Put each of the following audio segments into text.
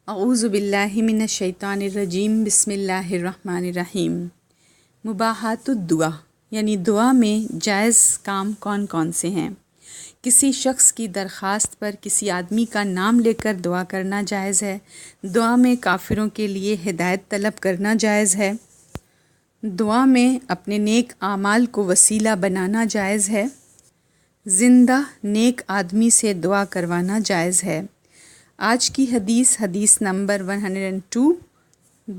اعوذ باللہ من الشیطان الرجیم بسم اللہ الرحمن الرحیم۔ مباحات الدعا یعنی دعا میں جائز کام کون کون سے ہیں؟ کسی شخص کی درخواست پر کسی آدمی کا نام لے کر دعا کرنا جائز ہے۔ دعا میں کافروں کے لیے ہدایت طلب کرنا جائز ہے۔ دعا میں اپنے نیک اعمال کو وسیلہ بنانا جائز ہے۔ زندہ نیک آدمی سے دعا کروانا جائز ہے۔ آج کی حدیث نمبر 102۔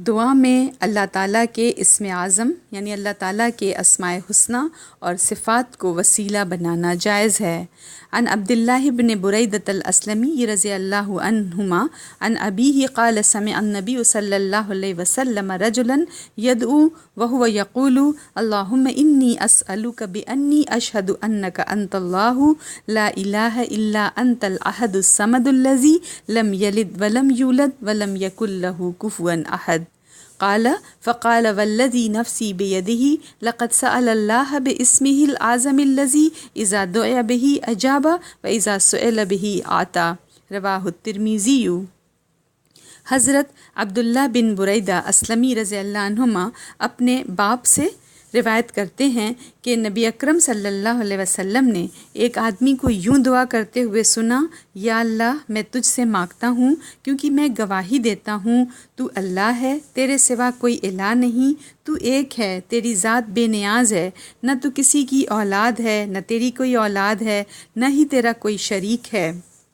دعا میں اللہ تعالیٰ کے اسم اعظم یعنی اللہ تعالیٰ کے اسماء حسنی اور صفات کو وسیلہ بنانا جائز ہے۔ عن عبداللہ بن بریدۃ الاسلمی رضی اللہ عنہما عن ابیہ قال سمع النبی صلی اللہ علیہ وسلم رجلا یدعو وهو یقول اللہم انی اسألک بانی اشہد انک انت اللہ لا الہ الا انت الاحد الصمد الذی لم یلد ولم یولد ولم یکن لہ کفوا احد۔ قال فقال والذی نفسی بیدہ لقد سأل اللہ باسمہ العظم الذی اذا دعی بہ اجاب واذا سئل بہ اعطی۔ رواہ الترمذی۔ حضرت عبداللہ بن بریدہ اسلمی رضی اللہ عنہما اپنے باپ سے روایت کرتے ہیں کہ نبی اکرم صلی اللہ علیہ وسلم نے ایک آدمی کو یوں دعا کرتے ہوئے سنا، یا اللہ میں تجھ سے مانگتا ہوں کیونکہ میں گواہی دیتا ہوں تو اللہ ہے، تیرے سوا کوئی الہ نہیں، تو ایک ہے، تیری ذات بے نیاز ہے، نہ تو کسی کی اولاد ہے، نہ تیری کوئی اولاد ہے، نہ ہی تیرا کوئی شریک ہے۔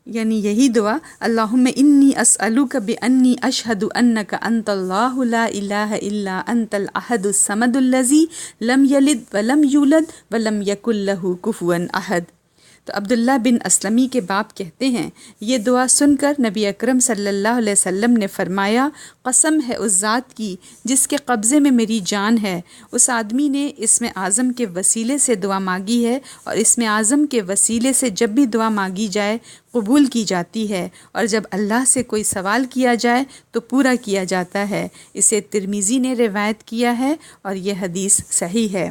یعنی یہی دعا، اللہم انی اسألک بانی اشہد انک انت اللہ لا الہ الا انت الاحد الصمد الذی لم یلد ولم یولد ولم یکن لہ کفوا احد۔ تو عبداللہ بن اسلمی کے باپ کہتے ہیں، یہ دعا سن کر نبی اکرم صلی اللہ علیہ وسلم نے فرمایا، قسم ہے اس ذات کی جس کے قبضے میں میری جان ہے، اس آدمی نے اسم اعظم کے وسیلے سے دعا مانگی ہے، اور اسم اعظم کے وسیلے سے جب بھی دعا مانگی جائے قبول کی جاتی ہے، اور جب اللہ سے کوئی سوال کیا جائے تو پورا کیا جاتا ہے۔ اسے ترمذی نے روایت کیا ہے اور یہ حدیث صحیح ہے۔